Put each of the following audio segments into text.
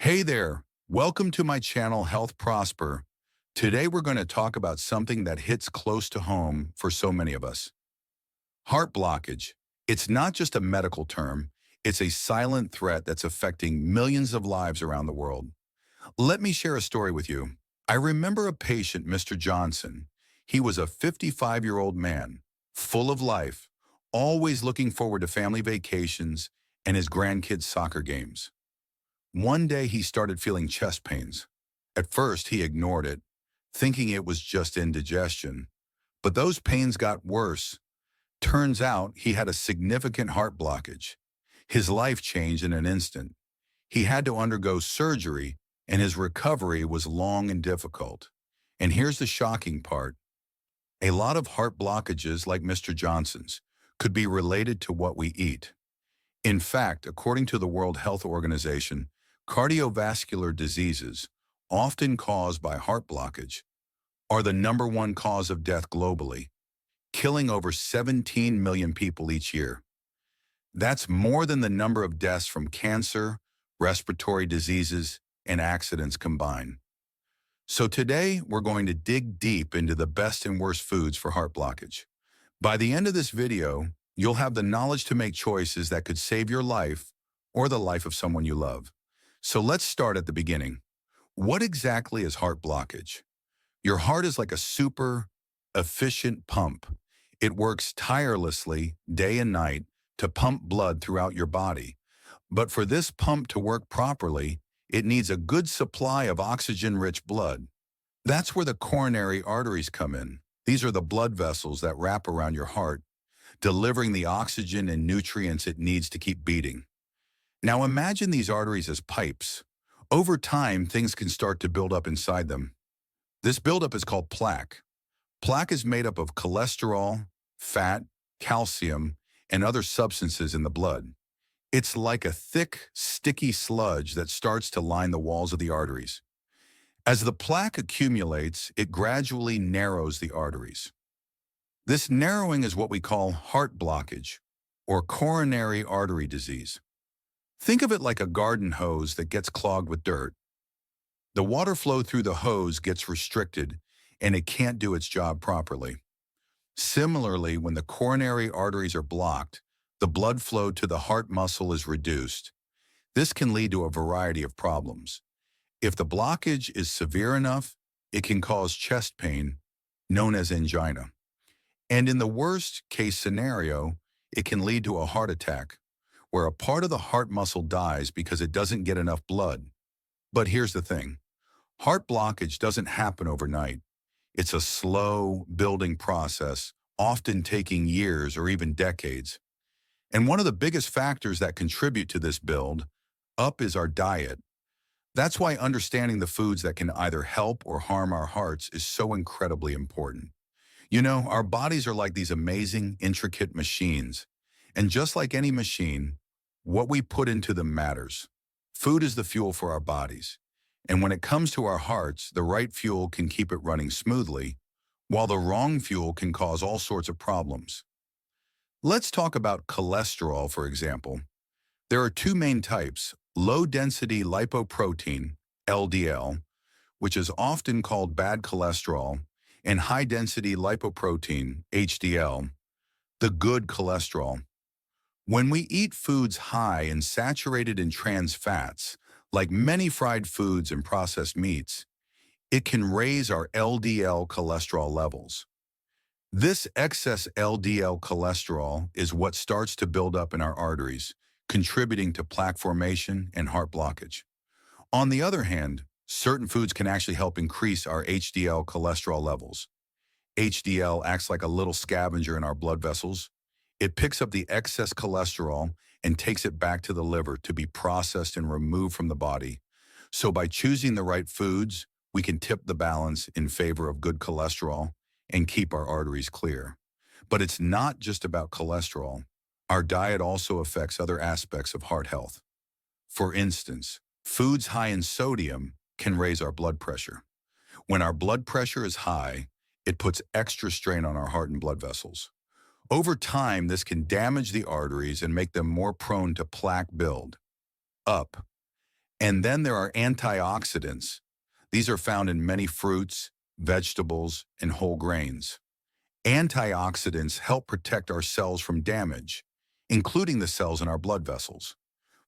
Hey there, welcome to my channel Health Prosper. Today we're going to talk about something that hits close to home for so many of us. Heart blockage. It's not just a medical term, it's a silent threat that's affecting millions of lives around the world. Let me share a story with you. I remember a patient, Mr. Johnson. He was a 55-year-old man, full of life, always looking forward to family vacations and his grandkids' soccer games. One day he started feeling chest pains. At first he ignored it, thinking it was just indigestion. But those pains got worse. Turns out he had a significant heart blockage. His life changed in an instant. He had to undergo surgery, and his recovery was long and difficult. And here's the shocking part. A lot of heart blockages, like Mr. Johnson's, could be related to what we eat. In fact, according to the World Health Organization, cardiovascular diseases, often caused by heart blockage, are the #1 cause of death globally, killing over 17 million people each year. That's more than the number of deaths from cancer, respiratory diseases, and accidents combined. So today, we're going to dig deep into the best and worst foods for heart blockage. By the end of this video, you'll have the knowledge to make choices that could save your life or the life of someone you love. So let's start at the beginning. What exactly is heart blockage? Your heart is like a super efficient pump. It works tirelessly day and night to pump blood throughout your body. But for this pump to work properly, it needs a good supply of oxygen-rich blood. That's where the coronary arteries come in. These are the blood vessels that wrap around your heart, delivering the oxygen and nutrients it needs to keep beating. Now imagine these arteries as pipes. Over time, things can start to build up inside them. This buildup is called plaque. Plaque is made up of cholesterol, fat, calcium, and other substances in the blood. It's like a thick, sticky sludge that starts to line the walls of the arteries. As the plaque accumulates, it gradually narrows the arteries. This narrowing is what we call heart blockage, or coronary artery disease. Think of it like a garden hose that gets clogged with dirt. The water flow through the hose gets restricted, and it can't do its job properly. Similarly, when the coronary arteries are blocked, the blood flow to the heart muscle is reduced. This can lead to a variety of problems. If the blockage is severe enough, it can cause chest pain, known as angina. And in the worst case scenario, it can lead to a heart attack, where a part of the heart muscle dies because it doesn't get enough blood. But here's the thing. Heart blockage doesn't happen overnight. It's a slow, building process, often taking years or even decades. And one of the biggest factors that contribute to this build up is our diet. That's why understanding the foods that can either help or harm our hearts is so incredibly important. You know, our bodies are like these amazing, intricate machines. And just like any machine, what we put into them matters. Food is the fuel for our bodies. And when it comes to our hearts, the right fuel can keep it running smoothly, while the wrong fuel can cause all sorts of problems. Let's talk about cholesterol, for example. There are two main types: low-density lipoprotein, LDL, which is often called bad cholesterol, and high-density lipoprotein, HDL, the good cholesterol. When we eat foods high and saturated in trans fats, like many fried foods and processed meats, it can raise our LDL cholesterol levels. This excess LDL cholesterol is what starts to build up in our arteries, contributing to plaque formation and heart blockage. On the other hand, certain foods can actually help increase our HDL cholesterol levels. HDL acts like a little scavenger in our blood vessels. It picks up the excess cholesterol and takes it back to the liver to be processed and removed from the body. So by choosing the right foods, we can tip the balance in favor of good cholesterol and keep our arteries clear. But it's not just about cholesterol. Our diet also affects other aspects of heart health. For instance, foods high in sodium can raise our blood pressure. When our blood pressure is high, it puts extra strain on our heart and blood vessels. Over time, this can damage the arteries and make them more prone to plaque build up. And then there are antioxidants. These are found in many fruits, vegetables, and whole grains. Antioxidants help protect our cells from damage, including the cells in our blood vessels.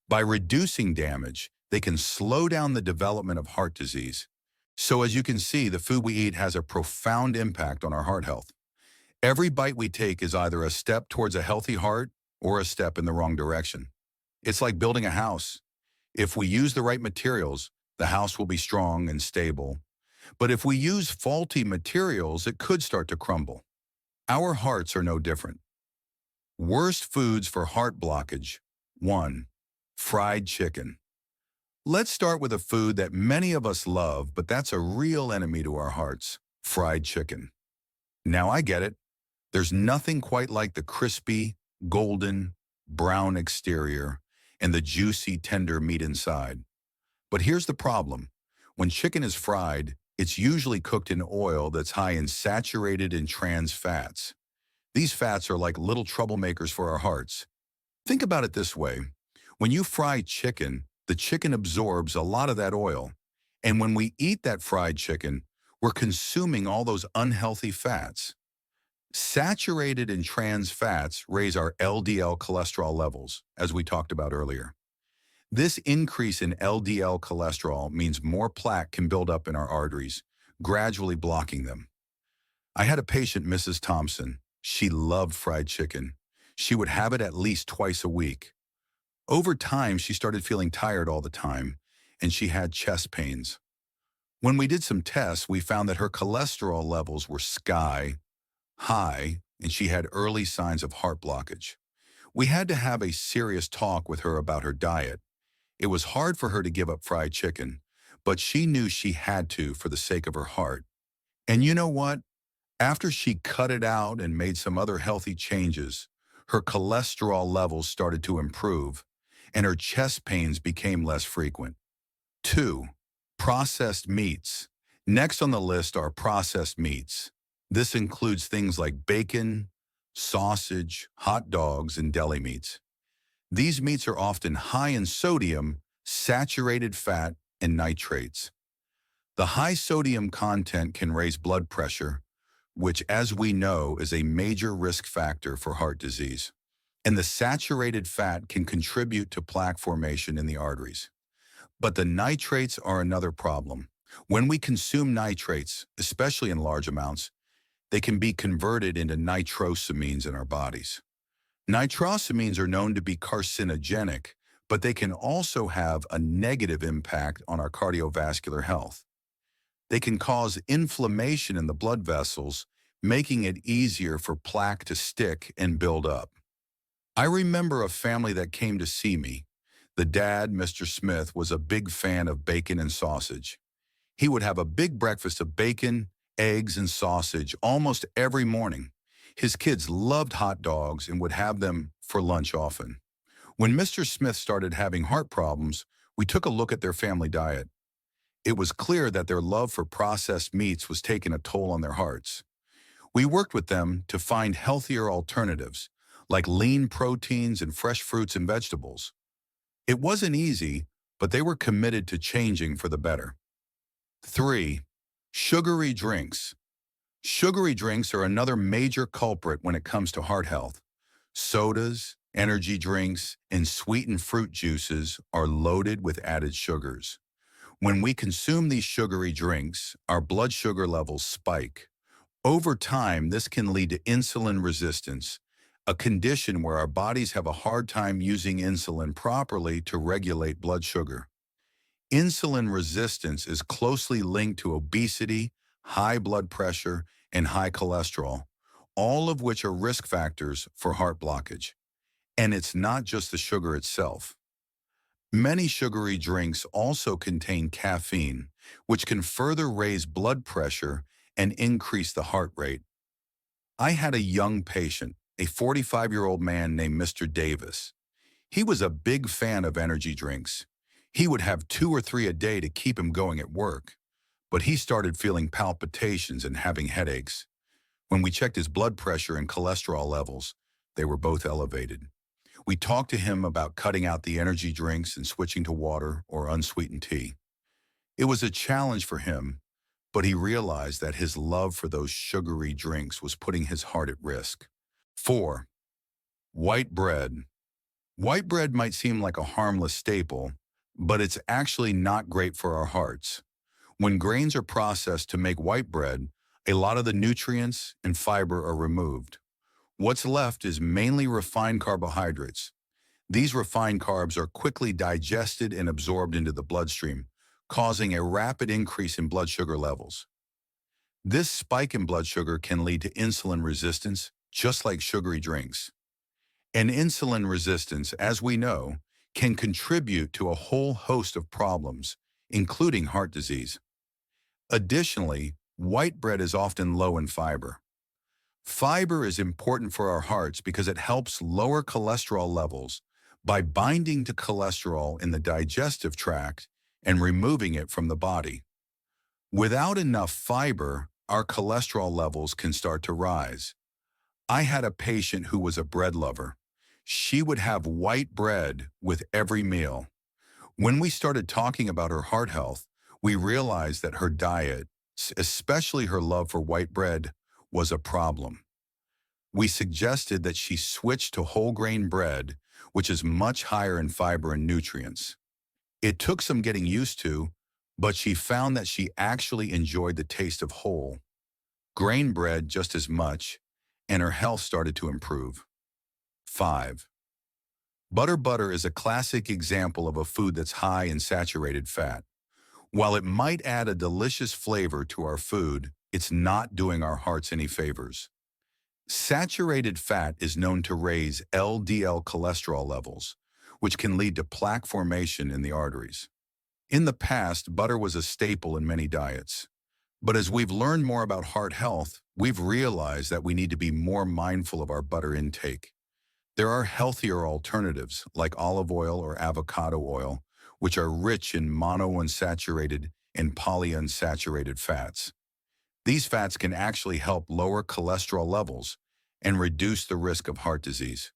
By reducing damage, they can slow down the development of heart disease. So as you can see, the food we eat has a profound impact on our heart health. Every bite we take is either a step towards a healthy heart or a step in the wrong direction. It's like building a house. If we use the right materials, the house will be strong and stable. But if we use faulty materials, it could start to crumble. Our hearts are no different. Worst foods for heart blockage. 1. Fried chicken. Let's start with a food that many of us love, but that's a real enemy to our hearts: fried chicken. Now I get it. There's nothing quite like the crispy, golden, brown exterior and the juicy, tender meat inside. But here's the problem. When chicken is fried, it's usually cooked in oil that's high in saturated and trans fats. These fats are like little troublemakers for our hearts. Think about it this way. When you fry chicken, the chicken absorbs a lot of that oil. And when we eat that fried chicken, we're consuming all those unhealthy fats. Saturated and trans fats raise our LDL cholesterol levels, as we talked about earlier. This increase in LDL cholesterol means more plaque can build up in our arteries, gradually blocking them. I had a patient, Mrs. Thompson. She loved fried chicken. She would have it at least twice a week. Over time, she started feeling tired all the time, and she had chest pains. When we did some tests, we found that her cholesterol levels were sky high, and she had early signs of heart blockage. We had to have a serious talk with her about her diet. It was hard for her to give up fried chicken, but she knew she had to for the sake of her heart. And you know what? After she cut it out and made some other healthy changes, her cholesterol levels started to improve, and her chest pains became less frequent. 2. Processed meats. Next on the list are processed meats. This includes things like bacon, sausage, hot dogs, and deli meats. These meats are often high in sodium, saturated fat, and nitrates. The high sodium content can raise blood pressure, which, as we know, is a major risk factor for heart disease. And the saturated fat can contribute to plaque formation in the arteries. But the nitrates are another problem. When we consume nitrates, especially in large amounts, they can be converted into nitrosamines in our bodies. Nitrosamines are known to be carcinogenic, but they can also have a negative impact on our cardiovascular health. They can cause inflammation in the blood vessels, making it easier for plaque to stick and build up. I remember a family that came to see me. The dad, Mr. Smith, was a big fan of bacon and sausage. He would have a big breakfast of bacon, eggs, and sausage almost every morning. His kids loved hot dogs and would have them for lunch often. When Mr. Smith started having heart problems, we took a look at their family diet. It was clear that their love for processed meats was taking a toll on their hearts. We worked with them to find healthier alternatives, like lean proteins and fresh fruits and vegetables. It wasn't easy, but they were committed to changing for the better. 3. Sugary drinks. Sugary drinks are another major culprit when it comes to heart health. Sodas, energy drinks, and sweetened fruit juices are loaded with added sugars. When we consume these sugary drinks, our blood sugar levels spike. Over time, this can lead to insulin resistance, a condition where our bodies have a hard time using insulin properly to regulate blood sugar. Insulin resistance is closely linked to obesity, high blood pressure, and high cholesterol, all of which are risk factors for heart blockage. And it's not just the sugar itself. Many sugary drinks also contain caffeine, which can further raise blood pressure and increase the heart rate. I had a young patient, a 45-year-old man named Mr. Davis. He was a big fan of energy drinks. He would have 2 or 3 a day to keep him going at work, but he started feeling palpitations and having headaches. When we checked his blood pressure and cholesterol levels, they were both elevated. We talked to him about cutting out the energy drinks and switching to water or unsweetened tea. It was a challenge for him, but he realized that his love for those sugary drinks was putting his heart at risk. 4. White bread. White bread might seem like a harmless staple, but it's actually not great for our hearts. When grains are processed to make white bread, a lot of the nutrients and fiber are removed. What's left is mainly refined carbohydrates. These refined carbs are quickly digested and absorbed into the bloodstream, causing a rapid increase in blood sugar levels. This spike in blood sugar can lead to insulin resistance, just like sugary drinks. And insulin resistance, as we know, can contribute to a whole host of problems, including heart disease. Additionally, white bread is often low in fiber. Fiber is important for our hearts because it helps lower cholesterol levels by binding to cholesterol in the digestive tract and removing it from the body. Without enough fiber, our cholesterol levels can start to rise. I had a patient who was a bread lover. She would have white bread with every meal. When we started talking about her heart health, we realized that her diet, especially her love for white bread, was a problem. We suggested that she switch to whole grain bread, which is much higher in fiber and nutrients. It took some getting used to, but she found that she actually enjoyed the taste of whole grain bread just as much, and her health started to improve. 5. Butter is a classic example of a food that's high in saturated fat. While it might add a delicious flavor to our food, it's not doing our hearts any favors. Saturated fat is known to raise LDL cholesterol levels, which can lead to plaque formation in the arteries. In the past, butter was a staple in many diets. But as we've learned more about heart health, we've realized that we need to be more mindful of our butter intake. There are healthier alternatives like olive oil or avocado oil, which are rich in monounsaturated and polyunsaturated fats. These fats can actually help lower cholesterol levels and reduce the risk of heart disease.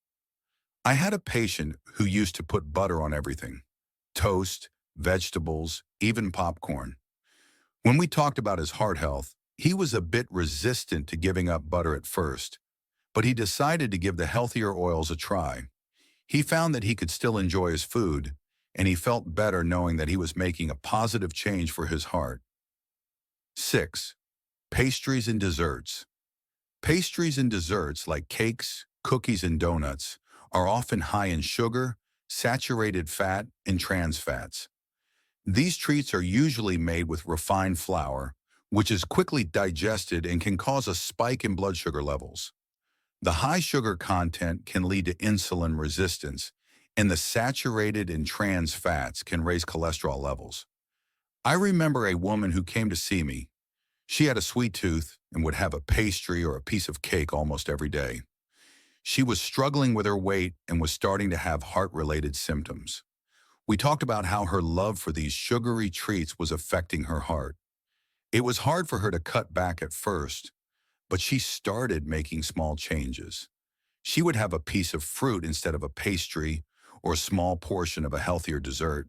I had a patient who used to put butter on everything: toast, vegetables, even popcorn. When we talked about his heart health, he was a bit resistant to giving up butter at first, but he decided to give the healthier oils a try. He found that he could still enjoy his food, and he felt better knowing that he was making a positive change for his heart. 6. Pastries and desserts. Pastries and desserts like cakes, cookies, and donuts are often high in sugar, saturated fat, and trans fats. These treats are usually made with refined flour, which is quickly digested and can cause a spike in blood sugar levels. The high sugar content can lead to insulin resistance, and the saturated and trans fats can raise cholesterol levels. I remember a woman who came to see me. She had a sweet tooth and would have a pastry or a piece of cake almost every day. She was struggling with her weight and was starting to have heart-related symptoms. We talked about how her love for these sugary treats was affecting her heart. It was hard for her to cut back at first, but she started making small changes. She would have a piece of fruit instead of a pastry or a small portion of a healthier dessert.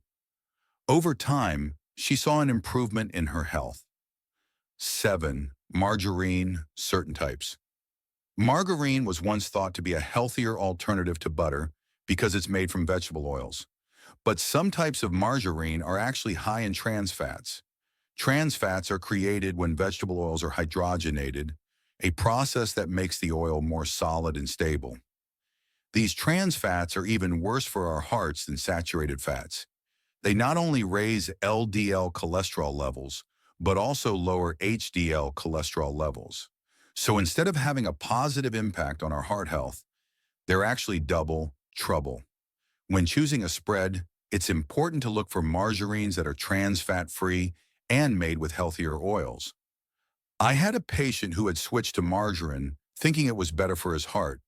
Over time, she saw an improvement in her health. 7. Margarine, certain types. Margarine was once thought to be a healthier alternative to butter because it's made from vegetable oils. But some types of margarine are actually high in trans fats. Trans fats are created when vegetable oils are hydrogenated, a process that makes the oil more solid and stable. These trans fats are even worse for our hearts than saturated fats. They not only raise LDL cholesterol levels, but also lower HDL cholesterol levels. So instead of having a positive impact on our heart health, they're actually double trouble. When choosing a spread, it's important to look for margarines that are trans fat-free and made with healthier oils. I had a patient who had switched to margarine, thinking it was better for his heart.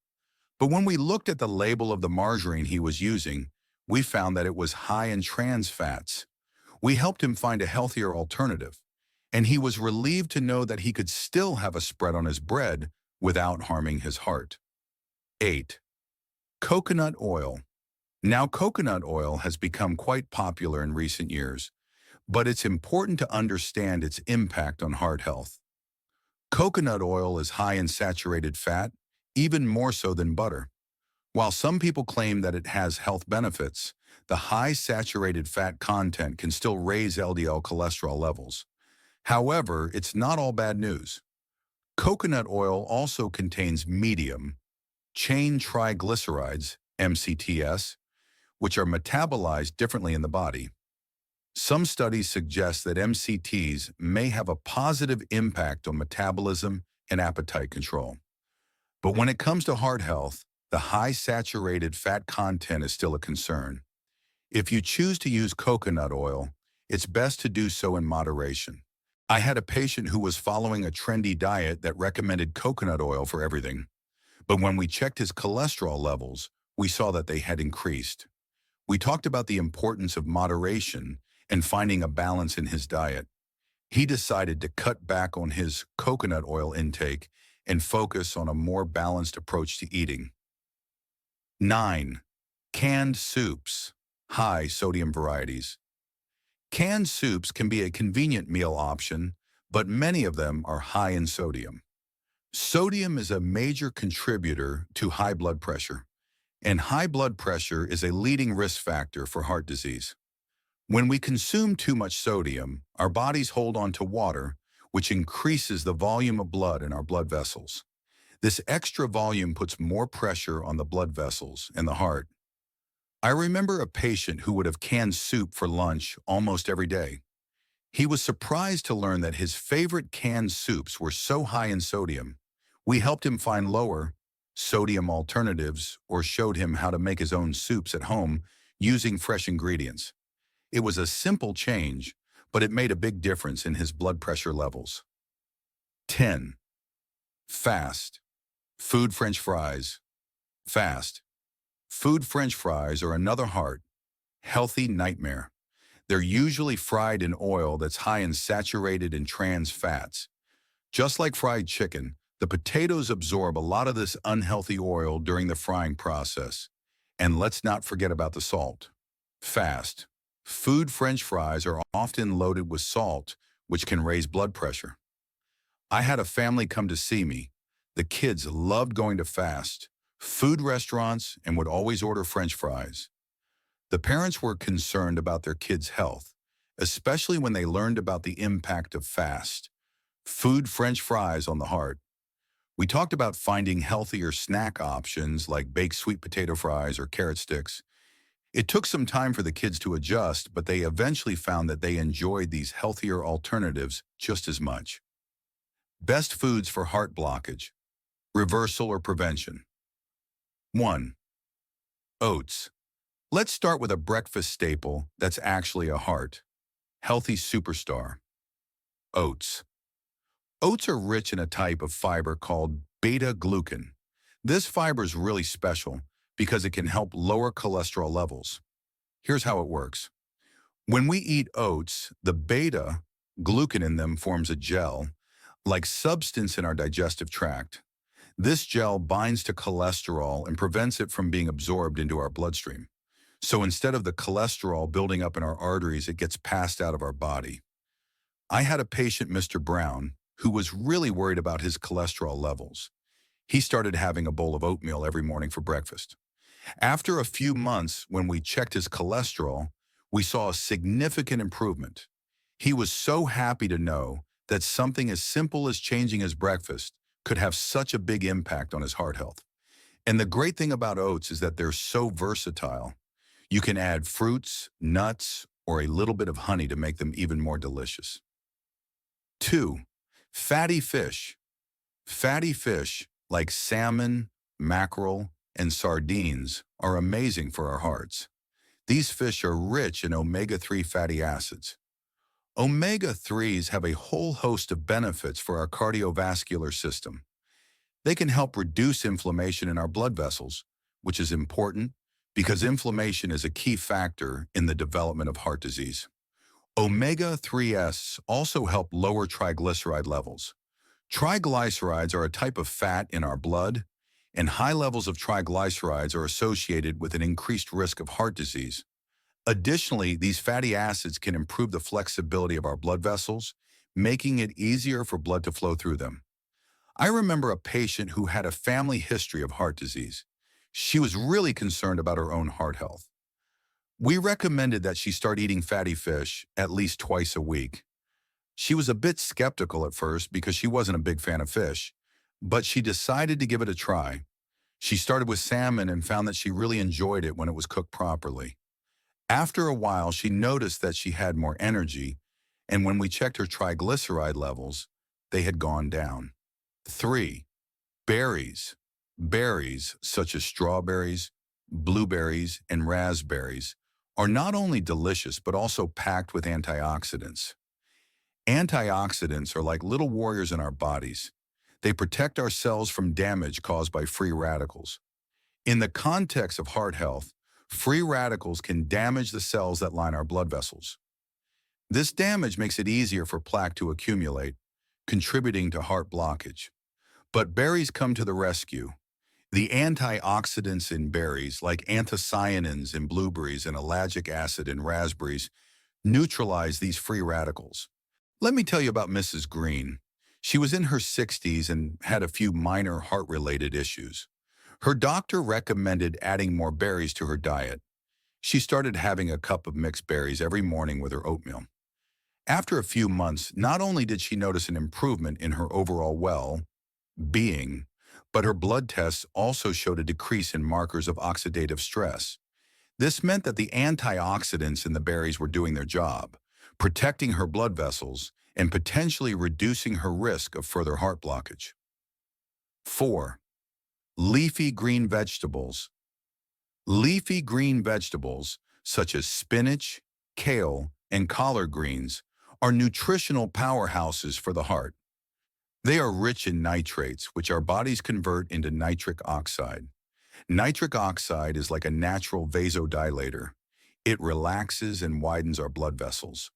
But when we looked at the label of the margarine he was using, we found that it was high in trans fats. We helped him find a healthier alternative, and he was relieved to know that he could still have a spread on his bread without harming his heart. 8. Coconut oil. Now, coconut oil has become quite popular in recent years, but it's important to understand its impact on heart health. Coconut oil is high in saturated fat, even more so than butter. While some people claim that it has health benefits, the high saturated fat content can still raise LDL cholesterol levels. However, it's not all bad news. Coconut oil also contains medium chain triglycerides, MCTs, which are metabolized differently in the body. Some studies suggest that MCTs may have a positive impact on metabolism and appetite control. But when it comes to heart health, the high saturated fat content is still a concern. If you choose to use coconut oil, it's best to do so in moderation. I had a patient who was following a trendy diet that recommended coconut oil for everything. But when we checked his cholesterol levels, we saw that they had increased. We talked about the importance of moderation and finding a balance in his diet. He decided to cut back on his coconut oil intake and focus on a more balanced approach to eating. 9. Canned soups, high sodium varieties. Canned soups can be a convenient meal option, but many of them are high in sodium. Sodium is a major contributor to high blood pressure, and high blood pressure is a leading risk factor for heart disease. When we consume too much sodium, our bodies hold on to water, which increases the volume of blood in our blood vessels. This extra volume puts more pressure on the blood vessels and the heart. I remember a patient who would have canned soup for lunch almost every day. He was surprised to learn that his favorite canned soups were so high in sodium. We helped him find lower sodium alternatives or showed him how to make his own soups at home using fresh ingredients. It was a simple change, but it made a big difference in his blood pressure levels. 10. Fast. Food French fries. Fast. Food French fries are another healthy nightmare. They're usually fried in oil that's high in saturated and trans fats. Just like fried chicken, the potatoes absorb a lot of this unhealthy oil during the frying process. And let's not forget about the salt. Fast. Food French fries are often loaded with salt, which can raise blood pressure. I had a family come to see me. The kids loved going to fast food restaurants and would always order French fries. The parents were concerned about their kids' health, especially when they learned about the impact of fast food French fries on the heart. We talked about finding healthier snack options like baked sweet potato fries or carrot sticks. It took some time for the kids to adjust, but they eventually found that they enjoyed these healthier alternatives just as much. Best foods for heart blockage, reversal or prevention. 1. Oats. Let's start with a breakfast staple that's actually a healthy superstar. Oats. Oats are rich in a type of fiber called beta-glucan. This fiber is really special because it can help lower cholesterol levels. Here's how it works. When we eat oats, the beta-glucan in them forms a gel-like substance in our digestive tract. This gel binds to cholesterol and prevents it from being absorbed into our bloodstream. So instead of the cholesterol building up in our arteries, it gets passed out of our body. I had a patient, Mr. Brown, who was really worried about his cholesterol levels. He started having a bowl of oatmeal every morning for breakfast. After a few months, when we checked his cholesterol, we saw a significant improvement. He was so happy to know that something as simple as changing his breakfast could have such a big impact on his heart health. And the great thing about oats is that they're so versatile. You can add fruits, nuts, or a little bit of honey to make them even more delicious. 2. Fatty fish. Fatty fish, like salmon, mackerel, and sardines, are amazing for our hearts. These fish are rich in omega-3 fatty acids. Omega-3s have a whole host of benefits for our cardiovascular system. They can help reduce inflammation in our blood vessels, which is important because inflammation is a key factor in the development of heart disease. Omega-3s also help lower triglyceride levels. Triglycerides are a type of fat in our blood, and high levels of triglycerides are associated with an increased risk of heart disease. Additionally, these fatty acids can improve the flexibility of our blood vessels, making it easier for blood to flow through them. I remember a patient who had a family history of heart disease. She was really concerned about her own heart health. We recommended that she start eating fatty fish at least twice a week. She was a bit skeptical at first because she wasn't a big fan of fish, but she decided to give it a try. She started with salmon and found that she really enjoyed it when it was cooked properly. After a while, she noticed that she had more energy, and when we checked her triglyceride levels, they had gone down. 3. Berries. Berries, such as strawberries, blueberries, and raspberries, are not only delicious but also packed with antioxidants. Antioxidants are like little warriors in our bodies. They protect our cells from damage caused by free radicals. In the context of heart health, free radicals can damage the cells that line our blood vessels. This damage makes it easier for plaque to accumulate, contributing to heart blockage. But berries come to the rescue. The antioxidants in berries, like anthocyanins in blueberries and ellagic acid in raspberries, neutralize these free radicals. Let me tell you about Mrs. Green. She was in her 60s and had a few minor heart-related issues. Her doctor recommended adding more berries to her diet. She started having a cup of mixed berries every morning with her oatmeal. After a few months, not only did she notice an improvement in her overall well-being, but her blood tests also showed a decrease in markers of oxidative stress. This meant that the antioxidants in the berries were doing their job, protecting her blood vessels and potentially reducing her risk of further heart blockage. 4. Leafy green vegetables. Leafy green vegetables, such as spinach, kale, and collard greens, are nutritional powerhouses for the heart. They are rich in nitrates, which our bodies convert into nitric oxide. Nitric oxide is like a natural vasodilator. It relaxes and widens our blood vessels.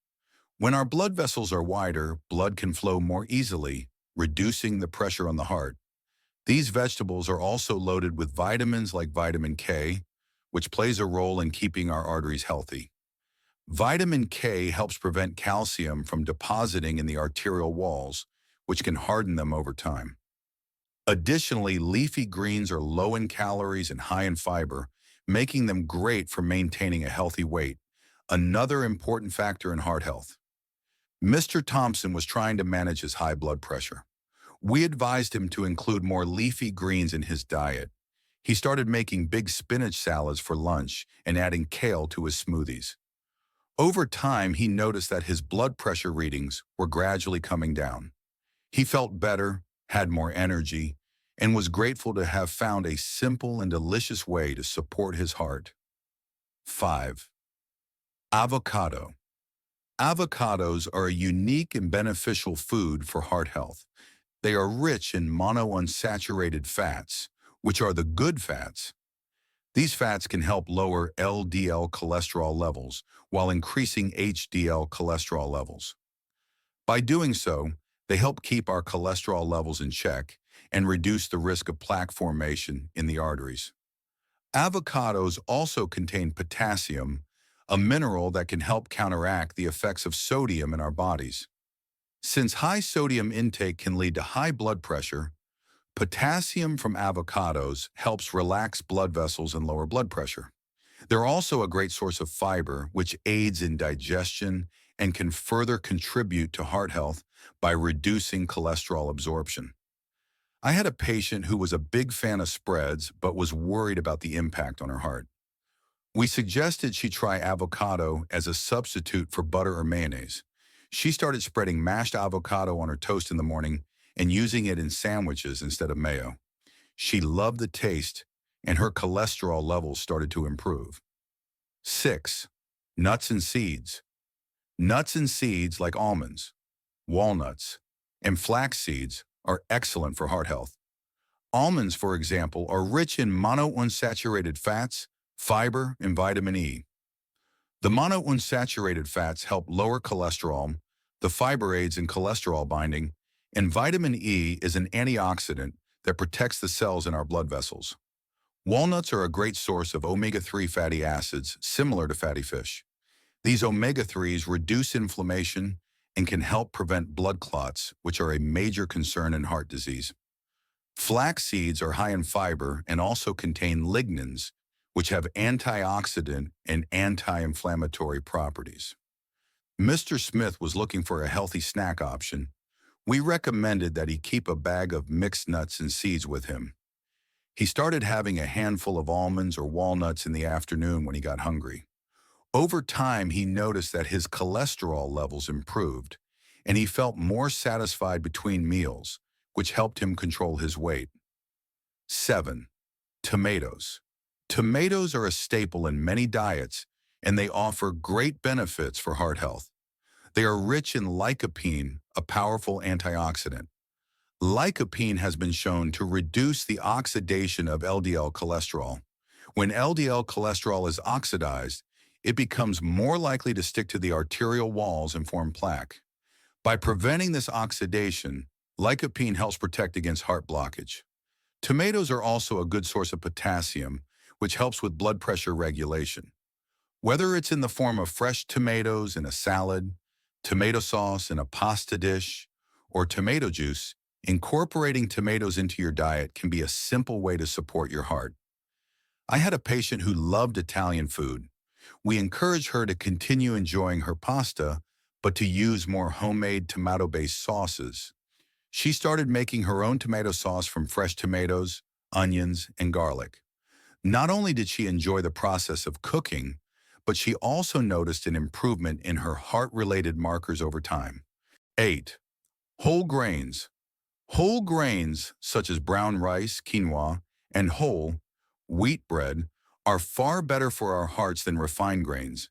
When our blood vessels are wider, blood can flow more easily, reducing the pressure on the heart. These vegetables are also loaded with vitamins like vitamin K, which plays a role in keeping our arteries healthy. Vitamin K helps prevent calcium from depositing in the arterial walls, which can harden them over time. Additionally, leafy greens are low in calories and high in fiber, making them great for maintaining a healthy weight, another important factor in heart health. Mr. Thompson was trying to manage his high blood pressure. We advised him to include more leafy greens in his diet. He started making big spinach salads for lunch and adding kale to his smoothies. Over time, he noticed that his blood pressure readings were gradually coming down. He felt better, had more energy, and was grateful to have found a simple and delicious way to support his heart. 5. Avocado. Avocados are a unique and beneficial food for heart health. They are rich in monounsaturated fats, which are the good fats. These fats can help lower LDL cholesterol levels while increasing HDL cholesterol levels. By doing so, they help keep our cholesterol levels in check and reduce the risk of plaque formation in the arteries. Avocados also contain potassium, a mineral that can help counteract the effects of sodium in our bodies. Since high sodium intake can lead to high blood pressure, potassium from avocados helps relax blood vessels and lower blood pressure. They're also a great source of fiber, which aids in digestion and can further contribute to heart health by reducing cholesterol absorption. I had a patient who was a big fan of spreads but was worried about the impact on her heart. We suggested she try avocado as a substitute for butter or mayonnaise. She started spreading mashed avocado on her toast in the morning and using it in sandwiches instead of mayo. She loved the taste, and her cholesterol levels started to improve. 6. Nuts and seeds. Nuts and seeds like almonds, walnuts, and flax seeds are excellent for heart health. Almonds, for example, are rich in monounsaturated fats, fiber, and vitamin E. The monounsaturated fats help lower cholesterol, the fiber aids in cholesterol binding, and vitamin E is an antioxidant that protects the cells in our blood vessels. Walnuts are a great source of omega-3 fatty acids, similar to fatty fish. These omega-3s reduce inflammation and can help prevent blood clots, which are a major concern in heart disease. Flax seeds are high in fiber and also contain lignans, which have antioxidant and anti-inflammatory properties. Mr. Smith was looking for a healthy snack option. We recommended that he keep a bag of mixed nuts and seeds with him. He started having a handful of almonds or walnuts in the afternoon when he got hungry. Over time, he noticed that his cholesterol levels improved, and he felt more satisfied between meals, which helped him control his weight. 7. Tomatoes. Tomatoes are a staple in many diets, and they offer great benefits for heart health. They are rich in lycopene, a powerful antioxidant. Lycopene has been shown to reduce the oxidation of LDL cholesterol. When LDL cholesterol is oxidized, it becomes more likely to stick to the arterial walls and form plaque. By preventing this oxidation, lycopene helps protect against heart blockage. Tomatoes are also a good source of potassium, which helps with blood pressure regulation. Whether it's in the form of fresh tomatoes in a salad, tomato sauce in a pasta dish, or tomato juice, incorporating tomatoes into your diet can be a simple way to support your heart. I had a patient who loved Italian food. We encouraged her to continue enjoying her pasta, but to use more homemade tomato-based sauces. She started making her own tomato sauce from fresh tomatoes, onions, and garlic. Not only did she enjoy the process of cooking, but she also noticed an improvement in her heart-related markers over time. 8. Whole grains. Whole grains, such as brown rice, quinoa, and whole wheat bread, are far better for our hearts than refined grains.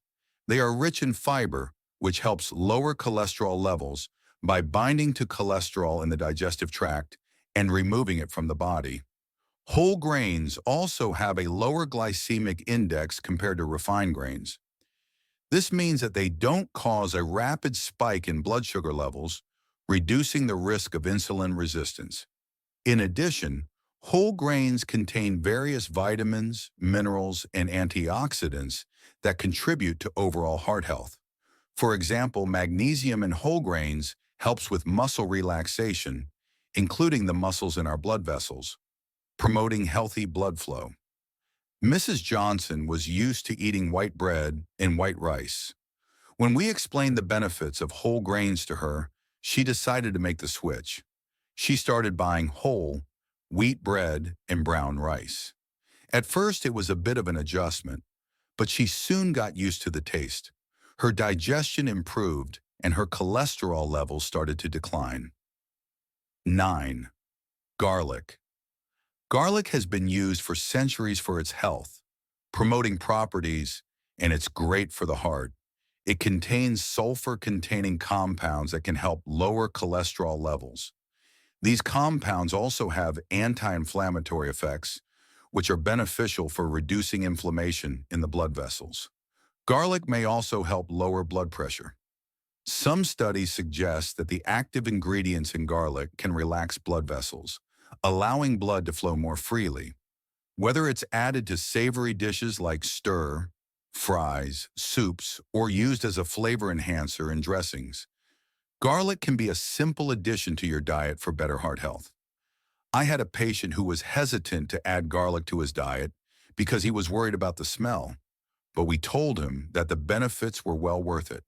They are rich in fiber, which helps lower cholesterol levels by binding to cholesterol in the digestive tract and removing it from the body. Whole grains also have a lower glycemic index compared to refined grains. This means that they don't cause a rapid spike in blood sugar levels, reducing the risk of insulin resistance. In addition, whole grains contain various vitamins, minerals, and antioxidants that contribute to overall heart health. For example, magnesium in whole grains helps with muscle relaxation, including the muscles in our blood vessels, promoting healthy blood flow. Mrs. Johnson was used to eating white bread and white rice. When we explained the benefits of whole grains to her, she decided to make the switch. She started buying whole wheat bread and brown rice. At first, it was a bit of an adjustment, but she soon got used to the taste. Her digestion improved, and her cholesterol levels started to decline. 9. Garlic. Garlic has been used for centuries for its health, promoting properties, and it's great for the heart. It contains sulfur-containing compounds that can help lower cholesterol levels. These compounds also have anti-inflammatory effects, which are beneficial for reducing inflammation in the blood vessels. Garlic may also help lower blood pressure. Some studies suggest that the active ingredients in garlic can relax blood vessels, allowing blood to flow more freely. Whether it's added to savory dishes like stir, fries, soups, or used as a flavor enhancer in dressings, garlic can be a simple addition to your diet for better heart health. I had a patient who was hesitant to add garlic to his diet because he was worried about the smell, but we told him that the benefits were well worth it.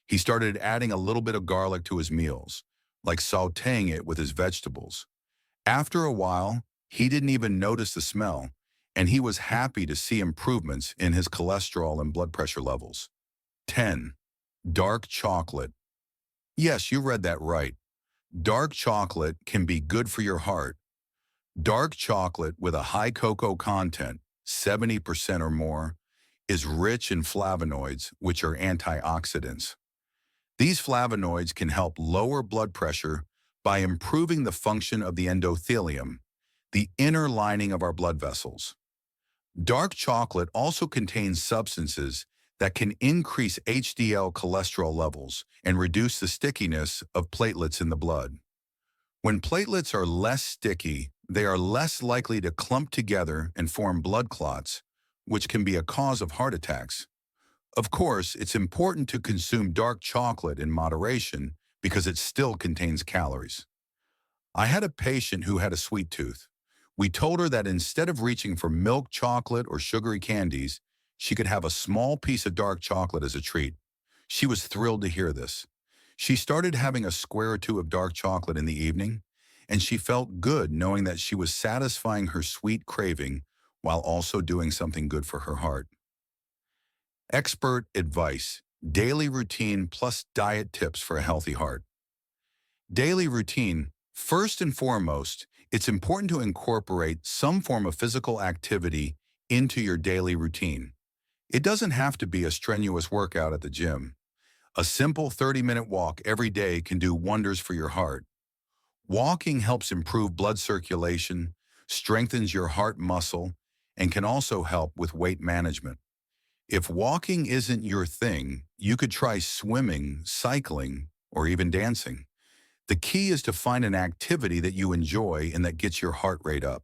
He started adding a little bit of garlic to his meals, like sautéing it with his vegetables. After a while, he didn't even notice the smell, and he was happy to see improvements in his cholesterol and blood pressure levels. 10. Dark chocolate. Yes, you read that right. Dark chocolate can be good for your heart. Dark chocolate with a high cocoa content, 70% or more, is rich in flavonoids, which are antioxidants. These flavonoids can help lower blood pressure by improving the function of the endothelium, the inner lining of our blood vessels. Dark chocolate also contains substances that can increase HDL cholesterol levels and reduce the stickiness of platelets in the blood. When platelets are less sticky, they are less likely to clump together and form blood clots, which can be a cause of heart attacks. Of course, it's important to consume dark chocolate in moderation because it still contains calories. I had a patient who had a sweet tooth. We told her that instead of reaching for milk chocolate or sugary candies, she could have a small piece of dark chocolate as a treat. She was thrilled to hear this. She started having a square or two of dark chocolate in the evening, and she felt good knowing that she was satisfying her sweet craving while also doing something good for her heart. Expert advice, daily routine plus diet tips for a healthy heart. Daily routine. First and foremost, it's important to incorporate some form of physical activity into your daily routine. It doesn't have to be a strenuous workout at the gym. A simple 30-minute walk every day can do wonders for your heart. Walking helps improve blood circulation, strengthens your heart muscle, and can also help with weight management. If walking isn't your thing, you could try swimming, cycling, or even dancing. The key is to find an activity that you enjoy and that gets your heart rate up.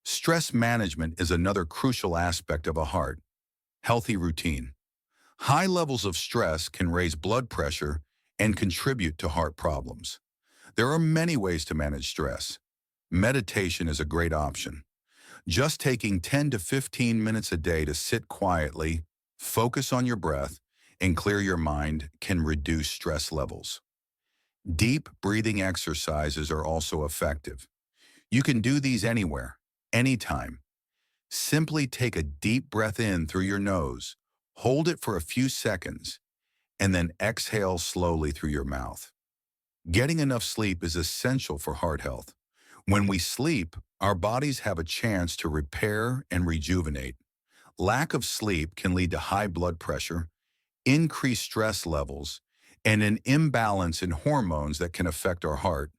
Stress management is another crucial aspect of a healthy routine. High levels of stress can raise blood pressure and contribute to heart problems. There are many ways to manage stress. Meditation is a great option. Just taking 10 to 15 minutes a day to sit quietly, focus on your breath, and clear your mind can reduce stress levels. Deep breathing exercises are also effective. You can do these anywhere, anytime. Simply take a deep breath in through your nose, hold it for a few seconds, and then exhale slowly through your mouth. Getting enough sleep is essential for heart health. When we sleep, our bodies have a chance to repair and rejuvenate. Lack of sleep can lead to high blood pressure, increased stress levels, and an imbalance in hormones that can affect our heart.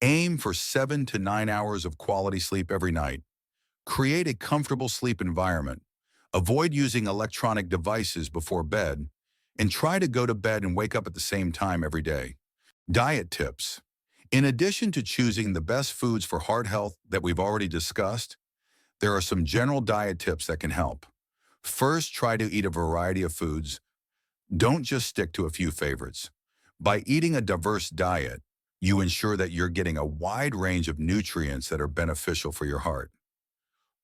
Aim for 7 to 9 hours of quality sleep every night. Create a comfortable sleep environment. Avoid using electronic devices before bed, and try to go to bed and wake up at the same time every day. Diet tips. In addition to choosing the best foods for heart health that we've already discussed, there are some general diet tips that can help. First, try to eat a variety of foods. Don't just stick to a few favorites. By eating a diverse diet, you ensure that you're getting a wide range of nutrients that are beneficial for your heart.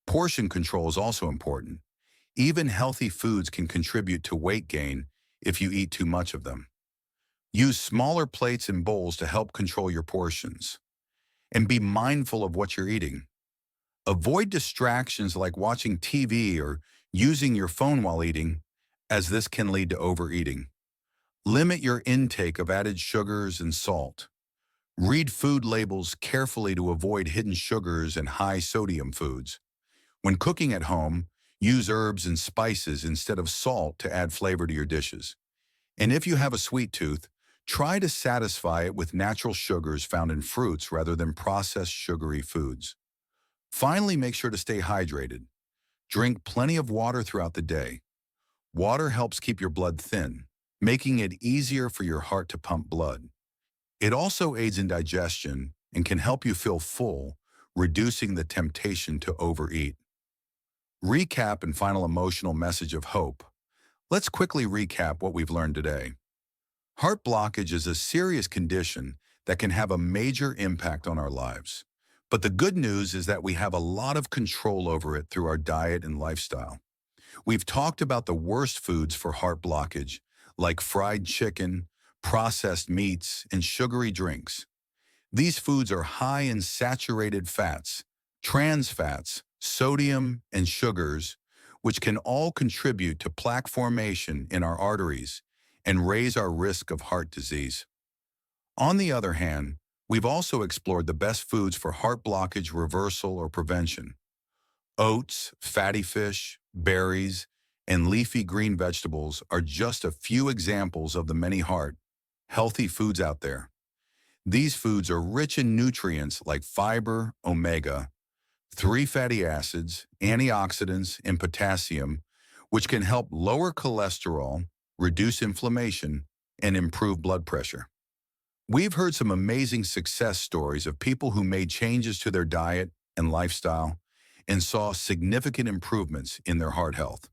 Portion control is also important. Even healthy foods can contribute to weight gain if you eat too much of them. Use smaller plates and bowls to help control your portions. And be mindful of what you're eating. Avoid distractions like watching TV or using your phone while eating, as this can lead to overeating. Limit your intake of added sugars and salt. Read food labels carefully to avoid hidden sugars and high sodium foods. When cooking at home, use herbs and spices instead of salt to add flavor to your dishes. And if you have a sweet tooth, try to satisfy it with natural sugars found in fruits rather than processed sugary foods. Finally, make sure to stay hydrated. Drink plenty of water throughout the day. Water helps keep your blood thin, making it easier for your heart to pump blood. It also aids in digestion and can help you feel full, reducing the temptation to overeat. Recap and final emotional message of hope. Let's quickly recap what we've learned today. Heart blockage is a serious condition that can have a major impact on our lives. But the good news is that we have a lot of control over it through our diet and lifestyle. We've talked about the worst foods for heart blockage, like fried chicken, processed meats, and sugary drinks. These foods are high in saturated fats, trans fats, sodium, and sugars, which can all contribute to plaque formation in our arteries and raise our risk of heart disease. On the other hand, we've also explored the best foods for heart blockage reversal or prevention. Oats, fatty fish, berries, and leafy green vegetables are just a few examples of the many healthy foods out there. These foods are rich in nutrients like fiber, omega-3 fatty acids, antioxidants, and potassium, which can help lower cholesterol, reduce inflammation, and improve blood pressure. We've heard some amazing success stories of people who made changes to their diet and lifestyle and saw significant improvements in their heart health.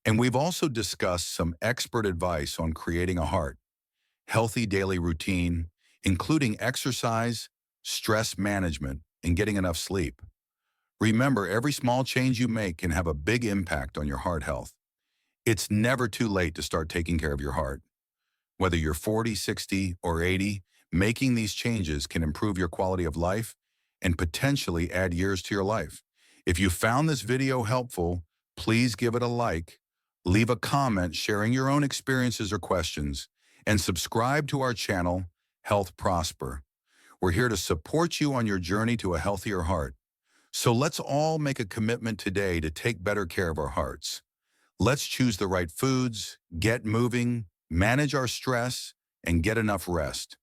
And we've also discussed some expert advice on creating a heart, healthy daily routine, including exercise, stress management, and getting enough sleep. Remember, every small change you make can have a big impact on your heart health. It's never too late to start taking care of your heart. Whether you're 40, 60, or 80, making these changes can improve your quality of life and potentially add years to your life. If you found this video helpful, please give it a like, leave a comment sharing your own experiences or questions, and subscribe to our channel, Health Prosper. We're here to support you on your journey to a healthier heart. So let's all make a commitment today to take better care of our hearts. Let's choose the right foods, get moving, manage our stress, and get enough rest.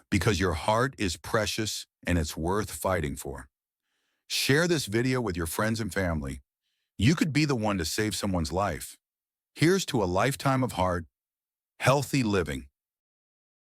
Because your heart is precious and it's worth fighting for. Share this video with your friends and family. You could be the one to save someone's life. Here's to a lifetime of heart, healthy living.